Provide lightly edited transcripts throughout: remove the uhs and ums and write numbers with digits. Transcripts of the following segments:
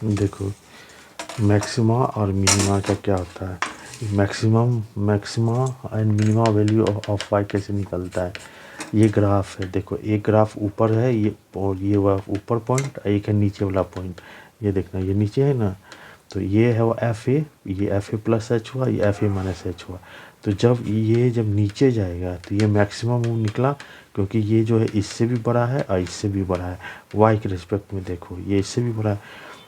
देखो मैक्सिमा और मिनिमा का क्या होता है, maxima and minima value of y कैसे निकलता है। ये ग्राफ है, देखो एक ग्राफ ऊपर है ये, और ये ऊपर पॉइंट, एक है नीचे वाला पॉइंट। ये देखना, ये नीचे है ना, तो ये है वो एफ ए, ये एफ ए प्लस एच हुआ, ये एफ ए माइनस एच हुआ। तो जब नीचे जाएगा तो ये मैक्सिमम निकला, क्योंकि ये जो है इससे भी बड़ा है और इससे भी बड़ा है। वाई के रिस्पेक्ट में देखो ये इससे भी बड़ा है।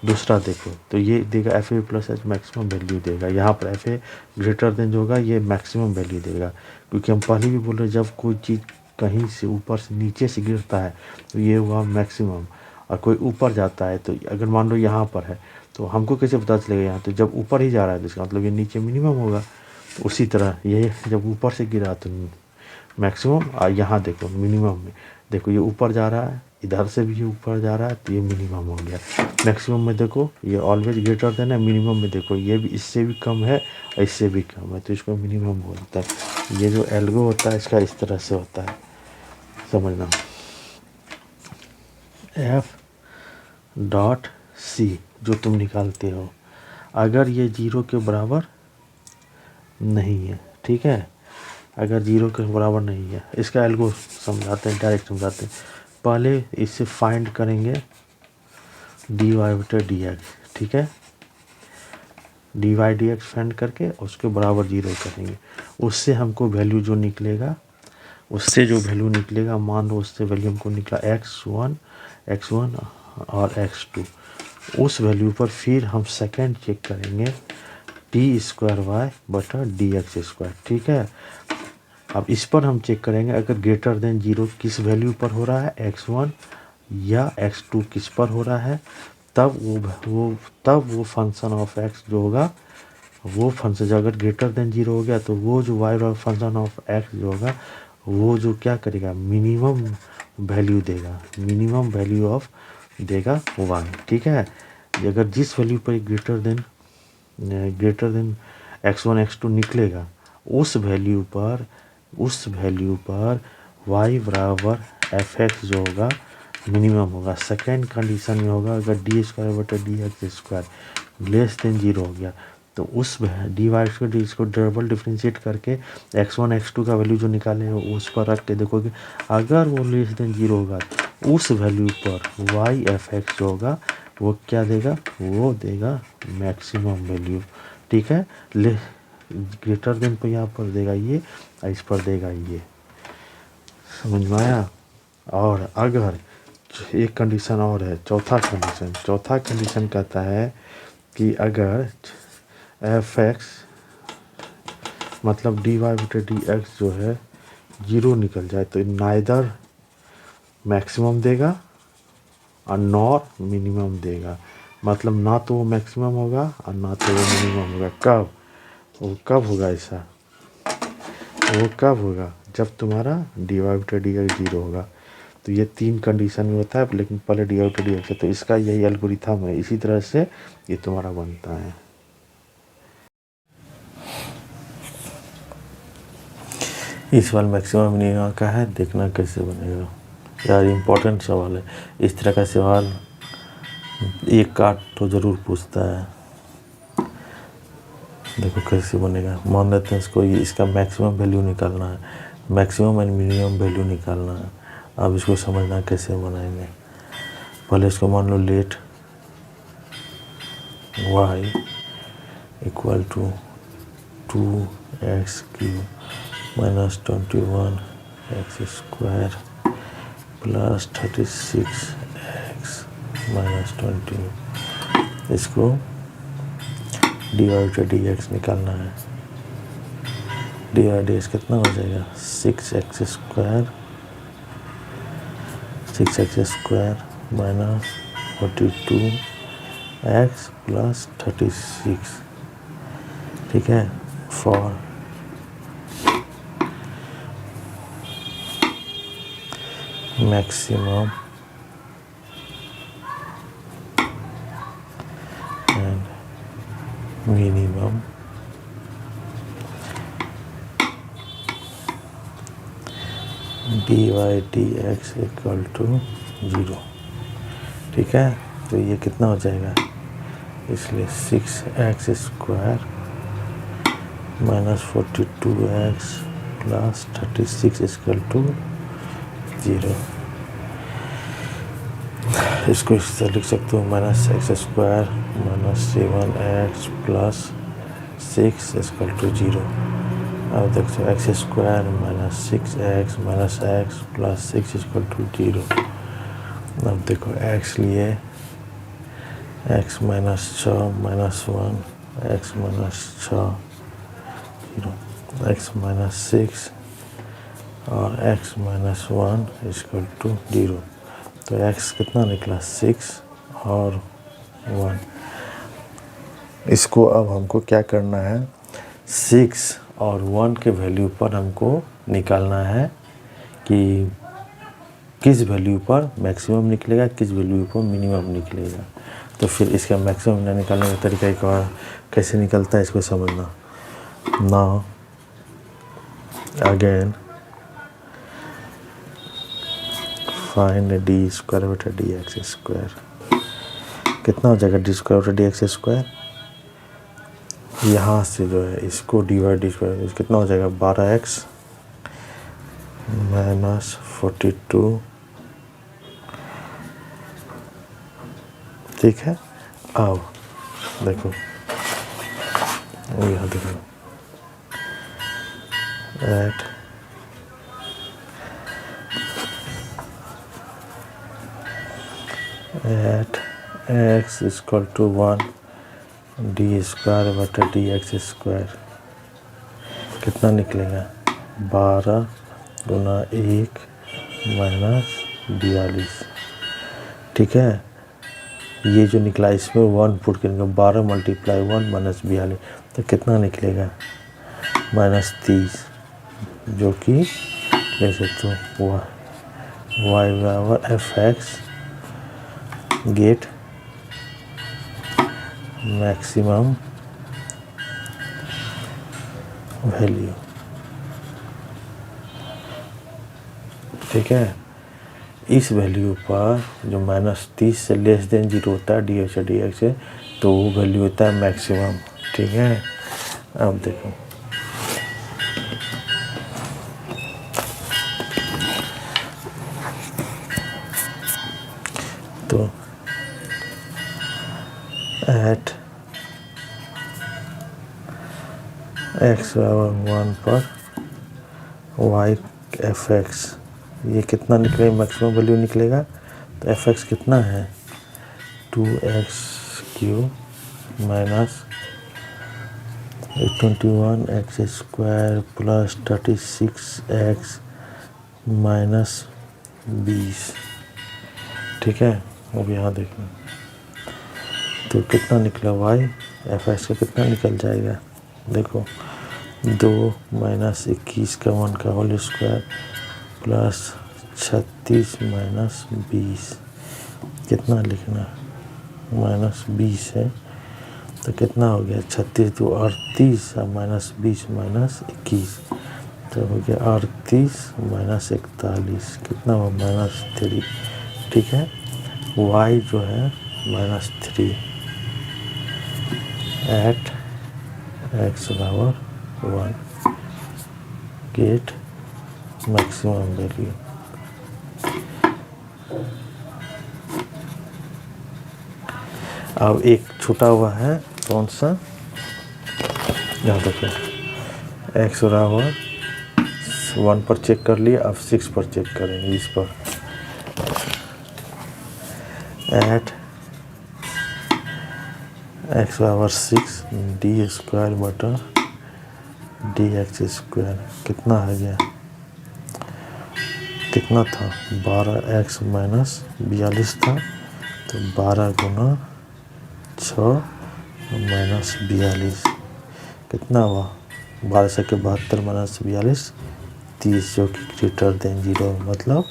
दूसरा देखो तो ये देगा F A plus H maximum value देगा। यहाँ पर एफ ए ग्रेटर देन जो होगा ये मैक्सिमम वैल्यू देगा, क्योंकि हम पहले भी बोल रहे जब कोई चीज़ कहीं से ऊपर से नीचे से गिरता है तो ये हुआ मैक्सिमम, और कोई ऊपर जाता है तो अगर मान लो यहाँ पर है तो हमको कैसे पता चलेगा, यहाँ तो जब ऊपर ही जा रहा है तो इसका मतलब ये नीचे मिनिमम होगा। तो उसी तरह ये जब ऊपर से गिरा तो मैक्सिमम, और यहाँ देखो मिनिमम में देखो ये ऊपर जा रहा है, इधर से भी ये ऊपर जा रहा है तो ये मिनिमम हो गया। मैक्सिमम में देखो ये ऑलवेज ग्रेटर देन है, मिनिमम में देखो ये भी इससे भी कम है और इससे भी कम है, तो इसको मिनिमम बोलता है। ये जो एल्गो होता है इसका इस तरह से होता है, समझना। एफ डॉट सी जो तुम निकालते हो, अगर ये जीरो के बराबर नहीं है, ठीक है, अगर जीरो के बराबर नहीं है, इसका एल्गो समझाते हैं, डायरेक्ट समझाते हैं। पहले इससे फाइंड करेंगे डी वाई बटे डी एक्स, ठीक है, d y d x find करके उसके बराबर जीरो करेंगे। उससे हमको वैल्यू जो निकलेगा, उससे जो वैल्यू निकलेगा, मान लो उससे वैल्यू हमको निकला x1 और x2, उस वैल्यू पर फिर हम सेकेंड चेक करेंगे डी स्क्वायर वाई बटा डी एक्स स्क्वायर, ठीक है। अब इस पर हम चेक करेंगे अगर ग्रेटर देन जीरो किस वैल्यू पर हो रहा है, x1 या x2 किस पर हो रहा है, तब वो फंक्शन ऑफ x जो होगा, वो फंक्शन जो अगर ग्रेटर देन जीरो हो गया तो वो जो वाई और फंक्शन ऑफ x जो होगा वो जो क्या करेगा, मिनिमम वैल्यू देगा, मिनिमम वैल्यू ऑफ देगा y, ठीक है। अगर जिस वैल्यू पर ग्रेटर देन x1 x2 निकलेगा, उस वैल्यू पर y बराबर एफ एक्स जो होगा मिनिमम होगा। सेकेंड कंडीशन में होगा अगर डी स्क्वायर बटा d x square less than zero हो गया, तो उस डी वाई को डी इसको डबल डिफ्रेंशिएट करके x1 x2 का वैल्यू जो निकाले हो उस पर रख के देखोगे, अगर वो लेस देन जीरो होगा तो उस वैल्यू पर वाई एफ एक्स जो होगा वो क्या देगा, वो देगा मैक्सिमम वैल्यू, ठीक है। ग्रेटर देन पर यहाँ पर देगा ये, इस पर देगा ये, समझ में आया। और अगर एक कंडीशन और है, चौथा कंडीशन कहता है कि अगर एफ एक्स मतलब डी वाई बटे डी एक्स जो है जीरो निकल जाए तो नाइदर मैक्सिमम देगा और नॉर मिनिमम देगा, मतलब ना तो वो मैक्सिमम होगा और ना तो वो मिनिमम होगा। कब होगा ऐसा, वो कब होगा जब तुम्हारा डी वाई बटे डी एक्स जीरो होगा। तो ये तीन कंडीशन में होता है, लेकिन पहले डी वाई बटे डी एक्स है, तो इसका यही एल्गोरिथम है, इसी तरह से ये तुम्हारा बनता है। इस बार मैक्सिमम मिनिमम का है, देखना कैसे बनेगा यार, इम्पोर्टेंट सवाल है। इस तरह का सवाल एक काट तो ज़रूर पूछता है, देखो कैसे बनेगा। मान लेते हैं इसको, इसका मैक्सिमम वैल्यू निकालना है, मैक्सिमम एंड मिनिमम वैल्यू निकालना है। अब इसको समझना कैसे बनाएंगे। पहले इसको मान लो let y equal to 2x³ minus 21x square plus 36x minus 20। इसको डी वाई बटे डी एक्स निकालना है। डी वाई डी एक्स कितना हो जाएगा, 6x square minus 42x plus 36, ठीक है। For maximum and minimum d y d x equal to 0, ठीक है। तो ये कितना हो जाएगा, इसलिए 6x square minus 42x plus 36 equal to 0। इसको इस तरह लिख सकते हो, minus x square minus 7x plus 6 equal to 0। अब देखो x square minus 6x minus x plus 6 equal to 0। अब देखो x लिए x minus 6 minus 1 x minus 6 0 x minus 6 और x माइनस 1 इक्वल टू 0। तो x कितना निकला 6 और 1। इसको अब हमको क्या करना है, 6 और 1 के वैल्यू पर हमको निकालना है कि किस वैल्यू पर मैक्सिमम निकलेगा, किस वैल्यू पर मिनिमम निकलेगा। तो फिर इसका मैक्सिमम निकालने का तरीका एक और कैसे निकलता है इसको समझना। Now again find D square बटा डी एक्स स्क्वायर। कितना हो जाएगा डी स्क्वायर बटा डी एक्स स्क्वायर। यहाँ से जो है इसको डिवाइड डी स्क्वायर कितना हो जाएगा 12x माइनस 42। ठीक है। अब देखो यहाँ देखो at x equal to 1 d square बटा डी एक्स स्क्वायर कितना निकलेगा 12 गुना 1 माइनस 42। ठीक है। ये जो निकला इसमें 1 पुट करेंगे 12 मल्टीप्लाई 1 माइनस 42 तो कितना निकलेगा माइनस 30, जो कि ले सकते हो वाई बराबर F x get maximum value. ठीक है। इस वैल्यू पर जो माइनस 30 से लेस देन 0 होता है डी एक्स से, तो वो वैल्यू होता है मैक्सिमम। ठीक है। अब देखो तो एट एक्स बराबर 1 पर वाई एफ एक्स ये कितना निकलेगा मैक्सिमम वैल्यू निकलेगा। तो एफ एक्स कितना है 2x³ minus 21x square plus 36x minus 20। ठीक है। अब यहाँ देखना तो कितना निकला वाई एफ एक्स का कितना निकल जाएगा। देखो 2 माइनस 21 का 1 का होल स्क्वायर प्लस 36 माइनस 20 कितना लिखना माइनस 20 है तो कितना हो गया 36 तो 38 और माइनस 20 माइनस 21 तो हो गया 38 माइनस 41 कितना हुआ माइनस 3। ठीक है। y जो है माइनस 3 एट एक्स बराबर 1 गेट मैक्सिमम वैल्यू। अब एक छूटा हुआ है कौन सा, यहाँ देखो एक्स बराबर 1 पर चेक कर लिया, अब 6 पर चेक करेंगे इस पर एट एक्स बराबर 6 डी स्क्वायर बटा डी एक्स स्क्वायर कितना आ गया कितना था 12x माइनस 42 था तो 12 गुना 6 माइनस 42 कितना हुआ 12 से 72 माइनस 42 30 जो कि ग्रेटर देन 0 मतलब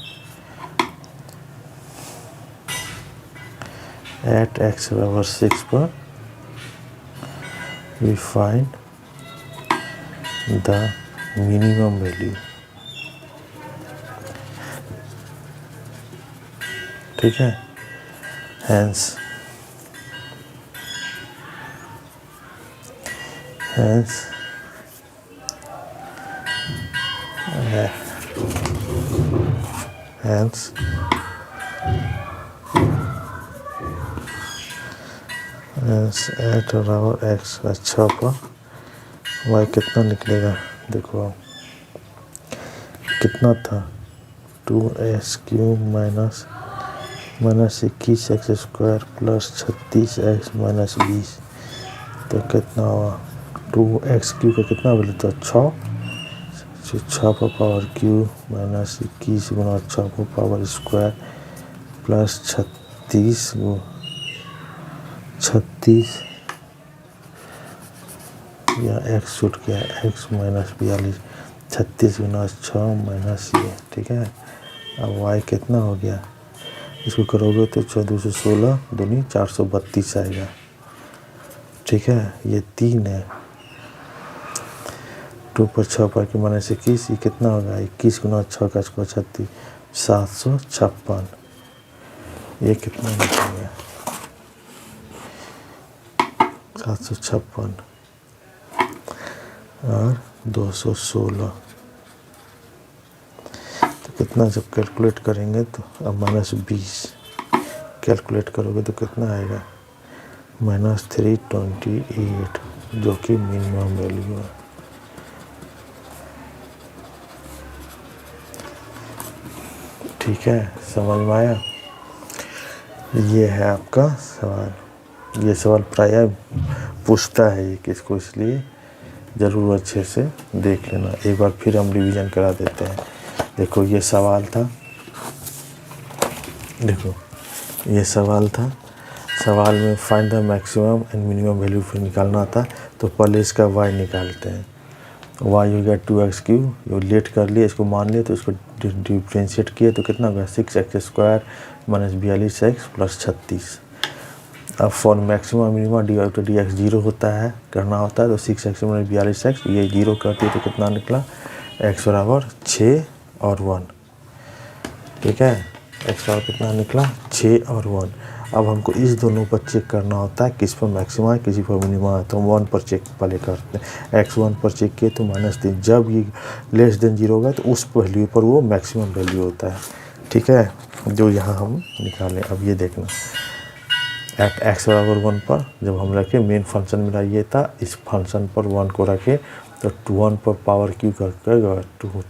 एट एक्स बराबर 6 पर we find the minimum value. ठीक है। हैंस hence एट बराबर एक्स। अच्छा पर वाई कितना निकलेगा, देखो आप कितना था 2x³ minus 21x² plus 36x minus 20, तो कितना हुआ 2x³ का कितना वैल्यू था 6, 6 पर पावर क्यूब माइनस 21 गुना 6 पर पावर स्क्वायर प्लस 36 या x छूट गया x माइनस 42, 36 गुना 6 माइनस ये, ठीक है। अब y कितना हो गया, इसको करोगे तो 14 से 16 दूनी 432 आएगा, ठीक है। ये 3 है, 2 पर 6 पर के माइनस 21, ये कितना होगा 21 गुना 6 का स्क्वायर 36, 756। ये कितना निकलेगा 756 और 216, तो कितना जब कैलकुलेट करेंगे तो अब माइनस 20 कैलकुलेट करोगे तो कितना आएगा माइनस 328, जो कि मिनिमम वैल्यू है। ठीक है, समझ में आया। ये है आपका सवाल। ये सवाल प्रायः पूछता है ये किसको, इसलिए ज़रूर अच्छे से देख लेना। एक बार फिर हम रिवीजन करा देते हैं। देखो ये सवाल था, देखो ये सवाल था। सवाल में find the maximum and minimum value फिर निकालना था, तो पहले इसका y निकालते हैं। y हो गया 2x³, ये लेट कर लिए, इसको मान लिए तो इसको डिफ्रेंशिएट किए तो कितना होगा 6x² माइनस 42x प्लस 36। अब फॉर मैक्सिमम मिनिमम dx 0 होता है, करना होता है, तो 6x माइनस 42x ये 0 करती है तो कितना निकला x बराबर 6 और 1, ठीक है। x बराबर कितना निकला 6 और 1। अब हमको इस दोनों पर चेक करना होता है, किस पर मैक्सिमम है किसी पर मिनिमम है, तो हम 1 पर चेक पहले करते हैं। x1 पर चेक किए तो -3, जब ये लेस देन 0 होगा तो उस वैल्यू पर वो मैक्सिमम वैल्यू होता है, ठीक है, जो यहाँ हम निकालें। अब ये देखना एट x बराबर 1 पर जब हम रखे, मेन फंक्शन मेरा ये था, इस फंक्शन पर 1 को रखे तो 1 पर पावर क्यू कर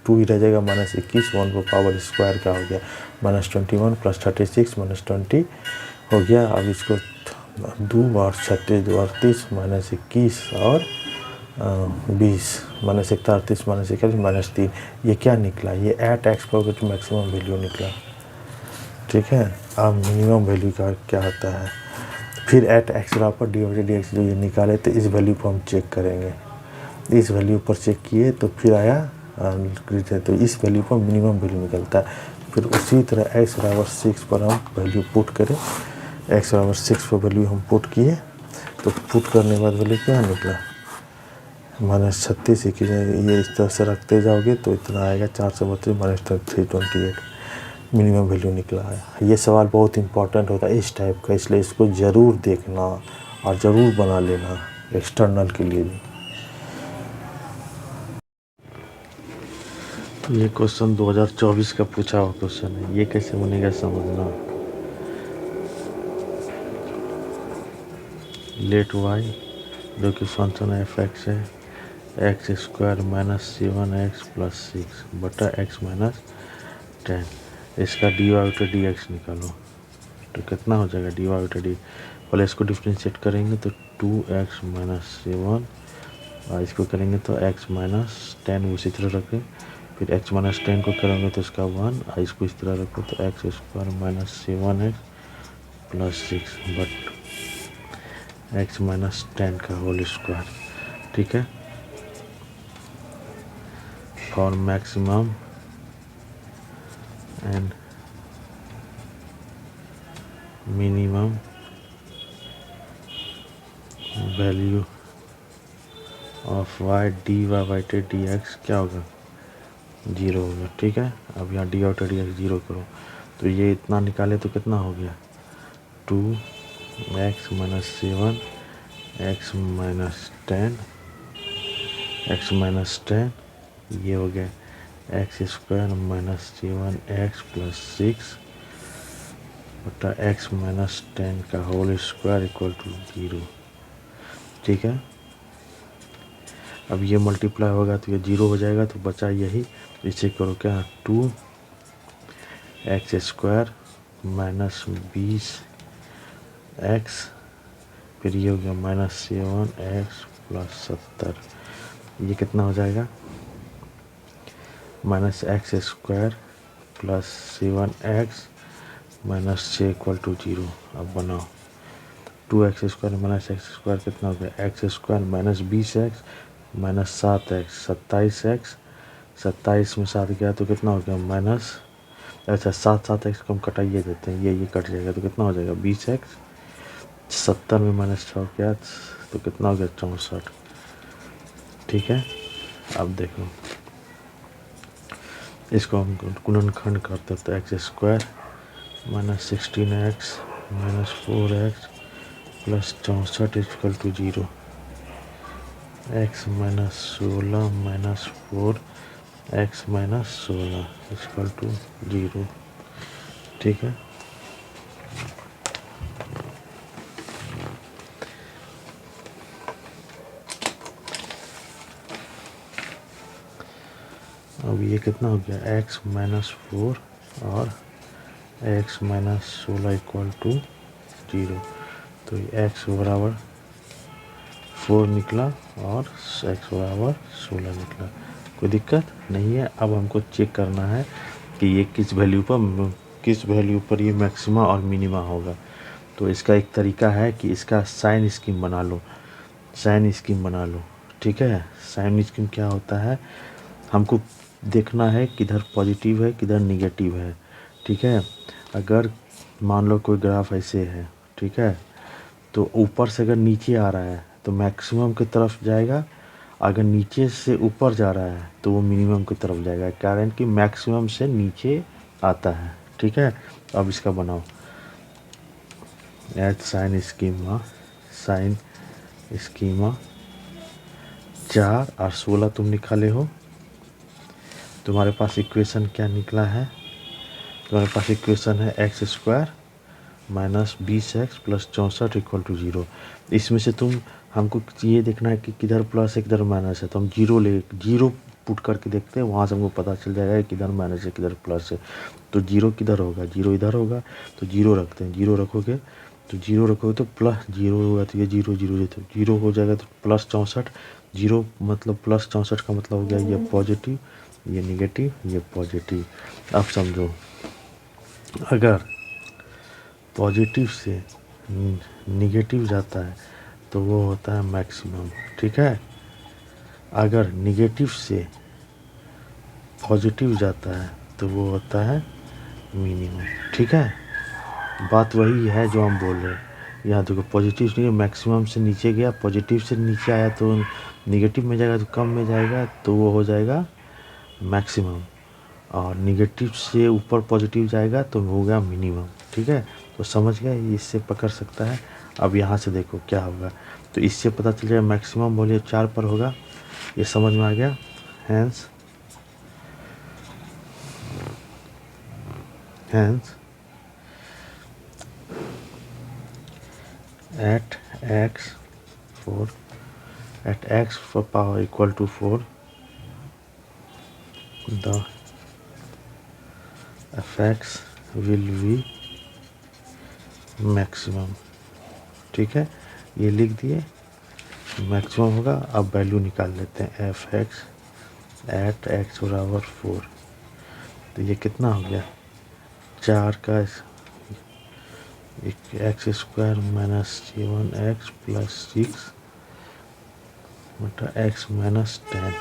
2 ही रह जाएगा -21, 1 पर पावर स्क्वायर का हो गया -21 प्लस 36 -20 हो गया। अब इसको 2 और 36 2 38 -21 और 20 -31 -41 -3, ये क्या निकला, ये एट एक्स पर मैक्सिमम वैल्यू निकला, ठीक है। अब मिनिमम वैल्यू का क्या होता है, फिर एट एक्स बराबर dx जो ये निकाले तो इस वैल्यू को हम चेक करेंगे। इस वैल्यू पर चेक किए तो फिर आया तो इस वैल्यू पर मिनिमम वैल्यू निकलता है। फिर उसी तरह x बराबर 6 पर हम वैल्यू पुट करें, x बराबर 6 पर वैल्यू हम पुट किए तो पुट करने के बाद वैल्यू क्या निकला -36, ये इस तरह से रखते जाओगे तो इतना आएगा 432 -328 मिनिमम वैल्यू निकला है। ये सवाल बहुत इंपॉर्टेंट होता है इस टाइप का, इसलिए इसको ज़रूर देखना और ज़रूर बना लेना एक्सटर्नल के लिए भी। ये क्वेश्चन 2024 का पूछा हुआ क्वेश्चन है, ये कैसे बनेगा समझना। लेट y जो कि फंक्शन f(x) है x² माइनस 7x प्लस 6 बटा x माइनस 10, इसका dy/dx निकालो तो कितना हो जाएगा dy/dx। पहले इसको डिफ्रेंशिएट करेंगे तो 2x माइनस 7 और इसको करेंगे तो x माइनस 10 उसी तरह रखें, फिर x माइनस 10 को करेंगे तो इसका 1 और इसको इस तरह रखो तो x² minus 7x plus 6 but x minus 10 का होल स्क्वायर, ठीक है। For maximum and minimum value of y dy/dx क्या होगा 0 होगा, ठीक है। अब यहाँ dy/dx 0 करो तो ये इतना निकाले तो कितना हो गया 2x minus 7 x minus 10 x minus 10, ये हो गया x square minus 7x plus 6 बटा एक्स माइनस 10 का होल स्क्वायर इक्वल टू 0। ठीक है, अब ये मल्टीप्लाई होगा तो ये 0 हो जाएगा, तो बचा यही। इसे करो क्या, 2x स्क्वायर माइनस 20x, फिर ये हो गया माइनस 7x प्लस 70। ये कितना हो जाएगा, minus x square plus 7x minus 6 equal to 0। अब बनाओ, 2x square minus x square कितना हो गया, x square minus 20x minus 7x 27x, 27 में 7 गया तो कितना हो गया माइनस, अच्छा 7x को हम कटाइए देते हैं, ये कट जाएगा तो कितना हो जाएगा 20x, 70 में माइनस 6 गया तो कितना हो गया 64। ठीक है, अब देखो इसको हम गुणनखंड करते हैं, तो x square minus 16x minus 4x plus 64 equal to 0, x minus 16 minus 4 x minus 16 equal to 0। ठीक है, अब ये कितना हो गया, एक्स माइनस 4 और एक्स माइनस 16 इक्वल टू 0। तो एक्स बराबर 4 निकला और एक्स बराबर 16 निकला, कोई दिक्कत नहीं है। अब हमको चेक करना है कि ये किस वैल्यू पर ये मैक्सिमा और मिनिमा होगा। तो इसका एक तरीका है कि इसका साइन स्कीम बना लो, साइन स्कीम बना लो। ठीक है, साइन स्कीम क्या होता है, हमको देखना है किधर पॉजिटिव है किधर निगेटिव है। ठीक है, अगर मान लो कोई ग्राफ ऐसे है, ठीक है, तो ऊपर से अगर नीचे आ रहा है तो मैक्सिमम की तरफ जाएगा, अगर नीचे से ऊपर जा रहा है तो वो मिनिमम की तरफ जाएगा, कारण कि मैक्सिमम से नीचे आता है। ठीक है, अब इसका बनाओ, एच साइन स्कीमा 4 और 16 तुम निकाले हो, तुम्हारे पास इक्वेशन क्या निकला है, तुम्हारे पास इक्वेशन है x square minus 20x plus 64 equal to 0। इसमें से तुम हमको ये देखना है कि किधर प्लस है किधर माइनस है, तो हम जीरो पुट करके देखते हैं, वहाँ से हमको पता चल जाएगा कि किधर माइनस है किधर प्लस है। तो जीरो किधर होगा, जीरो इधर होगा, तो जीरो रखते हैं, जीरो रखोगे तो प्लस जीरो होगा, तो ये जीरो जीरो तो जीरो हो जाएगा, तो प्लस 64, जीरो मतलब प्लस 64 का मतलब हो गया ये पॉजिटिव ये निगेटिव ये पॉजिटिव। अब समझो, अगर पॉजिटिव से निगेटिव जाता है तो वो होता है मैक्सिमम। ठीक है, अगर निगेटिव से पॉजिटिव जाता है तो वो होता है मिनिमम। ठीक है, बात वही है जो हम बोल रहे हैं। यहाँ देखो पॉजिटिव नहीं, मैक्सिमम से नीचे गया, पॉजिटिव से नीचे आया तो निगेटिव में जाएगा, तो कम में जाएगा तो वो हो जाएगा मैक्सिमम, और निगेटिव से ऊपर पॉजिटिव जाएगा तो हो गया मिनिमम। ठीक है, तो समझ गए, इससे पकड़ सकता है। अब यहाँ से देखो क्या होगा, तो इससे पता चल जाएगा मैक्सिमम वैल्यू 4 पर होगा, ये समझ में आ गया। Hence at x for power equal to 4, the fx will be maximum. ठीक है, ये लिख दिए, मैक्सिमम होगा। अब वैल्यू निकाल लेते हैं, एफ एक्स एट एक्स बराबर 4, तो ये कितना हो गया, 4 का x square minus 7x plus 6 बटा एक्स माइनस 10,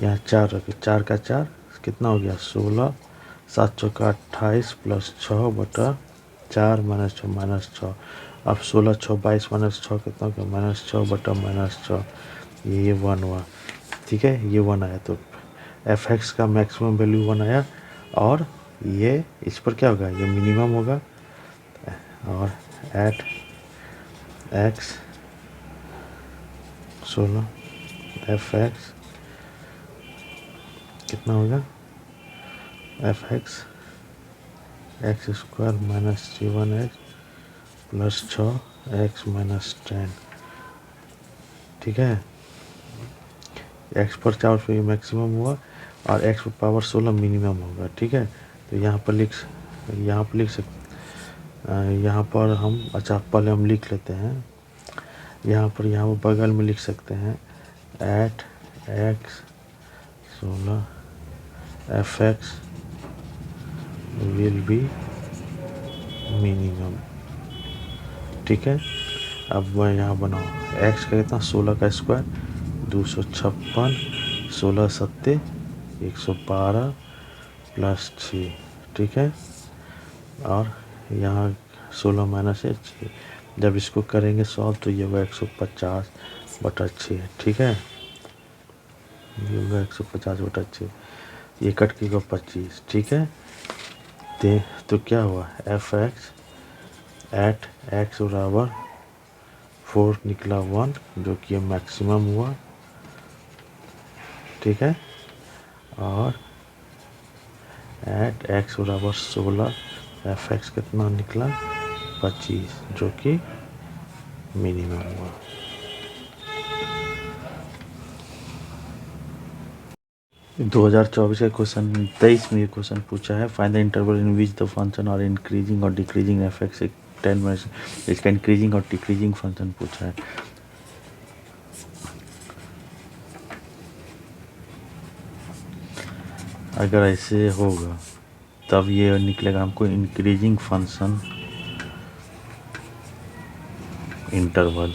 यहाँ 4 रखे, 4 का 4 कितना हो गया 16, 7 चौका 28 प्लस 6 बटा 4 माइनस 6। अब 16 6 22 माइनस 6 कितना हो गया माइनस 6 बटा माइनस 6, ये 1 हुआ। ठीक है, ये 1 आया, तो एफ एक्स का मैक्सिमम वैल्यू 1 आया, और ये इस पर क्या होगा, ये मिनिमम होगा। और एट एक्स 16 एफ एक्स कितना होगा F x x square minus 7x plus 6x minus 10। ठीक है, एक्स पर 4 पे मैक्सिमम हुआ और एक्स पर पावर 16 मिनिमम होगा। ठीक है, तो यहाँ पर लिख सकते, यहाँ पर हम, अच्छा पहले हम लिख लेते हैं। यहाँ पर बगल में लिख सकते हैं at x 16 f x will be minimum. ठीक है, अब मैं यहाँ बनाओ एक्स का कितना 16 का स्क्वायर 256, 16 सत्ते 112 प्लस 6। ठीक है, और यहाँ 16 माइनस है 6। जब इसको करेंगे सॉल्व तो ये होगा 150/6। ठीक है, ये होगा 150/6, ये कट के होगा 25। ठीक है, तो क्या हुआ एफ एक्स एट एक्स बराबर 4 निकला 1, जो कि मैक्सिमम हुआ। ठीक है, और एट एक्स बराबर 16 एफ एक्स कितना निकला 25, जो कि मिनिमम हुआ। दो 2024 का क्वेश्चन 23 में ये क्वेश्चन पूछा है, find the interval in which the function और इंक्रीजिंग और डिक्रीजिंग एफ एक्स 10 में इसका इंक्रीजिंग और डिक्रीजिंग फंक्शन पूछा है। अगर ऐसे होगा तब ये निकलेगा हमको इंक्रीजिंग फंक्शन इंटरवल।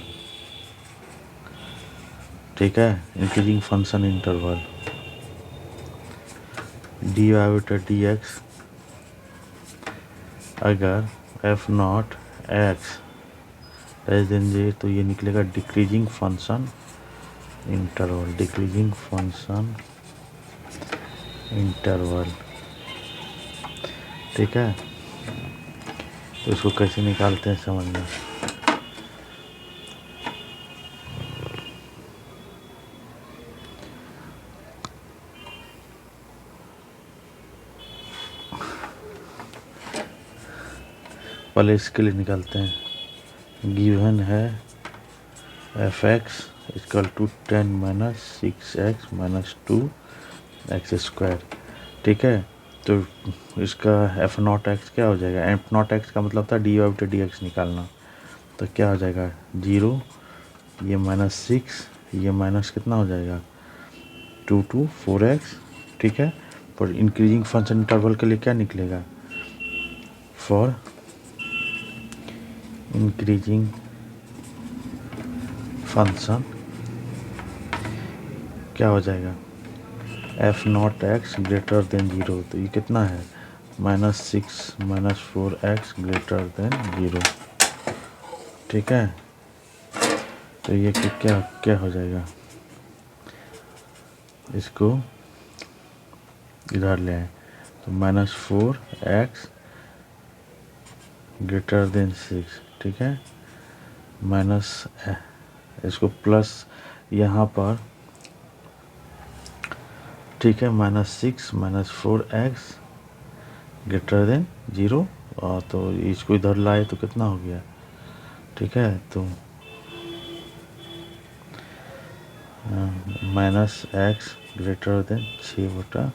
ठीक है, increasing function interval d y बटा डी एक्स, अगर f naught x less than j तो ये निकलेगा decreasing function interval. Decreasing function interval. ठीक है, तो इसको कैसे निकालते हैं समझना। पहले इसके लिए निकालते हैं। गिवन है f x equal to 10 minus 6x minus 2x square. ठीक है, तो इसका एफ नॉट एक्स क्या हो जाएगा, एफ नॉट एक्स का मतलब था डी वाई बटा डी एक्स निकालना। तो क्या हो जाएगा 0, ये -6, ये माइनस कितना हो जाएगा 2 to 4x। ठीक है, पर इंक्रीजिंग फंक्शन इंटरवल के लिए क्या निकलेगा, फॉर इंक्रीजिंग फंक्शन क्या हो जाएगा F naught x greater than 0। तो ये कितना है -6 माइनस 4x ग्रेटर देन 0। ठीक है, तो ये क्या क्या हो जाएगा, इसको इधर ले आए तो -4x ग्रेटर देन 6। ठीक है, माइनस इसको प्लस यहाँ पर। ठीक है, -6 माइनस 4x ग्रेटर देन 0, और तो इसको इधर लाए तो कितना हो गया। ठीक है, तो -x ग्रेटर देन 6/4।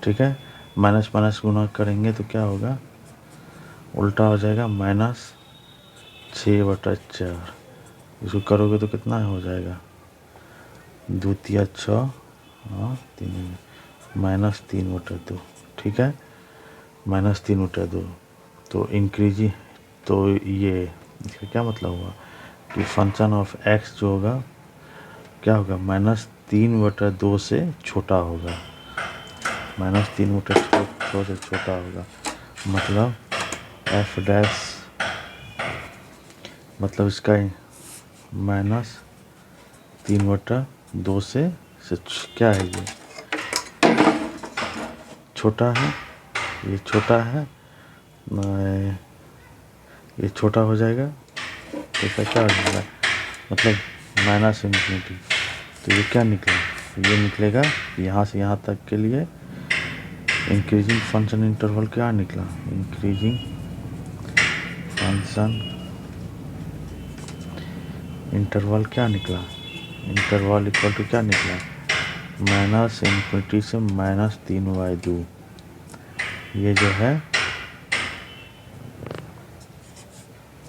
ठीक है, माइनस माइनस गुना करेंगे तो क्या होगा, उल्टा हो जाएगा -6/4। इसको करोगे तो कितना हो जाएगा 2 × 6 और 3 -3/2। ठीक है, -3/2। तो इंक्रीजी, तो ये इसका क्या मतलब हुआ कि फंक्शन ऑफ एक्स जो होगा क्या होगा -3/2 से छोटा होगा, -3/2 से छोटा होगा। मतलब एफ डैश, मतलब इसका -3/2 से क्या है, ये छोटा है, ये छोटा है, ये छोटा हो जाएगा। तो इसका क्या हो जाएगा, मतलब -∞। तो ये क्या निकला ये निकलेगा यहाँ से यहाँ तक के लिए इंक्रीजिंग फंक्शन इंटरवल क्या निकला, इंक्रीजिंग फंक्शन इंटरवल क्या निकला, इंटरवल इक्वल टू क्या निकला, माइनस इन्फिनिटी से -3/2, ये जो है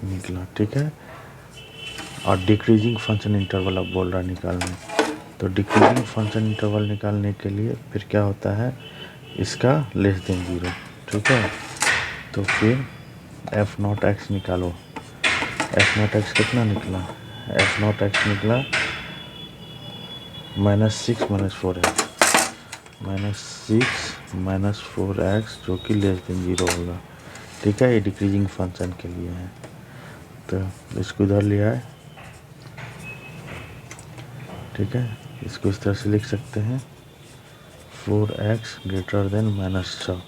निकला। ठीक है, और डिक्रीजिंग फंक्शन इंटरवल अब बोल रहा है निकालने, तो डिक्रीजिंग फंक्शन इंटरवल निकालने के लिए फिर क्या होता है, इसका लेस देन 0। ठीक है, तो फिर f0x निकालो, f0x कितना निकला, f0x निकला -6 -4x जो कि लेस देन 0 होगा। ठीक है, ये डिक्रीजिंग फंक्शन के लिए है, तो इसको इधर लिया है। ठीक है, इसको इस तरह से लिख सकते हैं 4x greater than -6,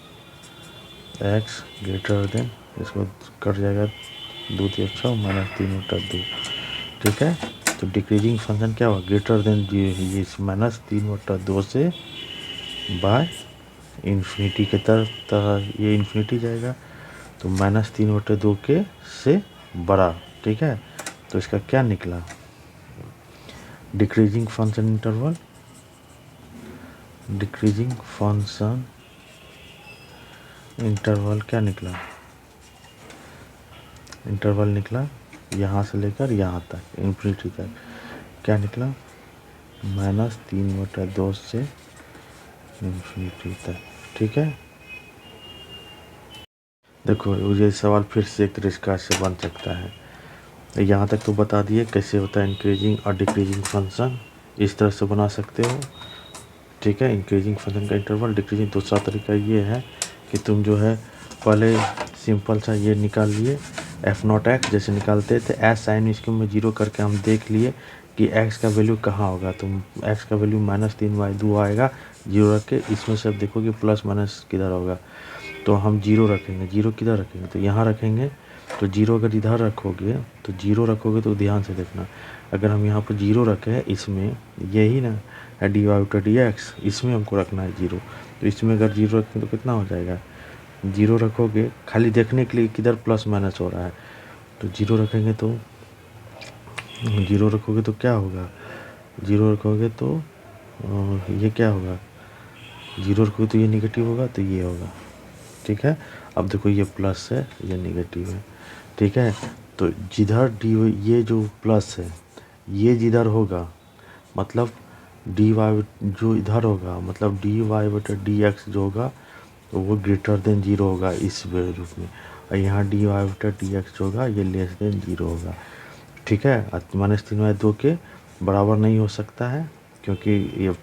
x greater than, इसको कट जाएगा 2 3 6 -3 बटा 2। ठीक है, तो डिक्रीजिंग फंक्शन क्या हुआ, ग्रेटर देन ये -3 बटा 2 से बाय इन्फिनिटी के तरफ ये इन्फिनिटी जाएगा, तो -3 बटा 2 के से बड़ा। ठीक है, तो इसका क्या निकला, decreasing function interval, decreasing function interval क्या निकला, इंटरवल निकला यहाँ से लेकर यहाँ तक इन्फिनिटी तक, क्या निकला, -3 बटा 2 से इन्फिनिटी तक। ठीक है, देखो ये सवाल फिर से एक तरीका से बन सकता है, यहाँ तक तो बता दिए कैसे होता है इंक्रीजिंग और डिक्रीजिंग फंक्शन, इस तरह से बना सकते हो। ठीक है, इंक्रीजिंग फंक्शन का इंटरवल, डिक्रीजिंग। दूसरा तरीका ये है कि तुम जो है पहले सिंपल सा ये निकाल लिए f0x जैसे निकालते थे, एस साइन इसको में 0 करके हम देख लिए कि x का वैल्यू कहाँ होगा, तो x का वैल्यू -3/2 आएगा 0 रख के, इसमें से अब देखो कि प्लस माइनस किधर होगा, तो हम 0 रखेंगे, 0 किधर रखेंगे, तो यहाँ रखेंगे, तो 0 अगर इधर रखोगे तो 0 रखोगे तो ध्यान से देखना, अगर हम यहाँ पर 0 रखें इसमें, यही ना है dy/dx, इसमें हमको रखना है 0, तो इसमें अगर 0 रखें तो कितना हो जाएगा, 0 रखोगे खाली देखने के लिए किधर प्लस माइनस हो रहा है, तो 0 रखेंगे तो 0 रखोगे तो क्या होगा, 0 रखोगे तो ये क्या होगा, 0 रखोगे तो ये निगेटिव होगा, तो ये होगा। ठीक है, अब देखो ये प्लस है ये निगेटिव है। ठीक है, तो जिधर डी ये जो प्लस है ये जिधर होगा मतलब dy जो इधर होगा मतलब dy/dx जो होगा तो वो ग्रेटर देन 0 होगा इस रूप में, और यहाँ dy/dx जो होगा ये लेस देन 0 होगा। ठीक है, -3/2 के बराबर नहीं हो सकता है, क्योंकि ये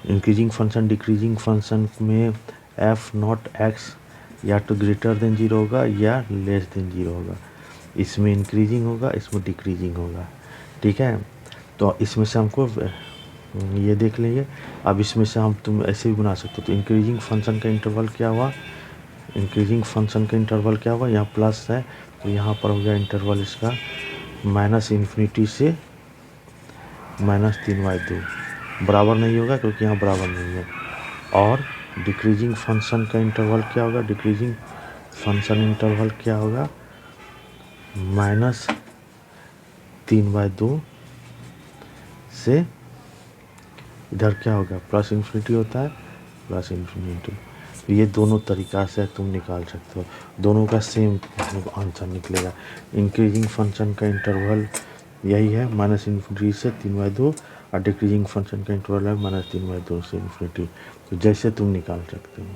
इंक्रीजिंग फंक्शन डिक्रीजिंग फंक्शन में f0x या तो ग्रेटर देन 0 होगा या लेस देन 0 होगा, इसमें इंक्रीजिंग होगा इसमें डिक्रीजिंग होगा। ठीक है, तो इसमें से हमको ये देख लेंगे। अब इसमें से हम तुम ऐसे भी बना सकते हो, तो इंक्रीजिंग फंक्शन का इंटरवल क्या हुआ, इंक्रीजिंग फंक्शन का इंटरवल क्या हुआ, यहाँ प्लस है तो यहाँ पर हो गया इंटरवल इसका -इन्फिनिटी से -3/2, बराबर नहीं होगा क्योंकि यहाँ बराबर नहीं है। और डिक्रीजिंग फंक्शन का इंटरवल क्या होगा, डिक्रीजिंग फंक्शन इंटरवल क्या होगा, -3/2 से इधर क्या होगा प्लस इन्फिनिटी होता है, प्लस इन्फिनिटी। तो ये दोनों तरीक़ा से तुम निकाल सकते हो, दोनों का सेम आंसर निकलेगा। इंक्रीजिंग फंक्शन का इंटरवल यही है -इन्फिनिटी से 3/2, और डिक्रीजिंग फंक्शन का इंटरवल है -3/2 से इन्फिनिटी। तो जैसे तुम निकाल सकते हो।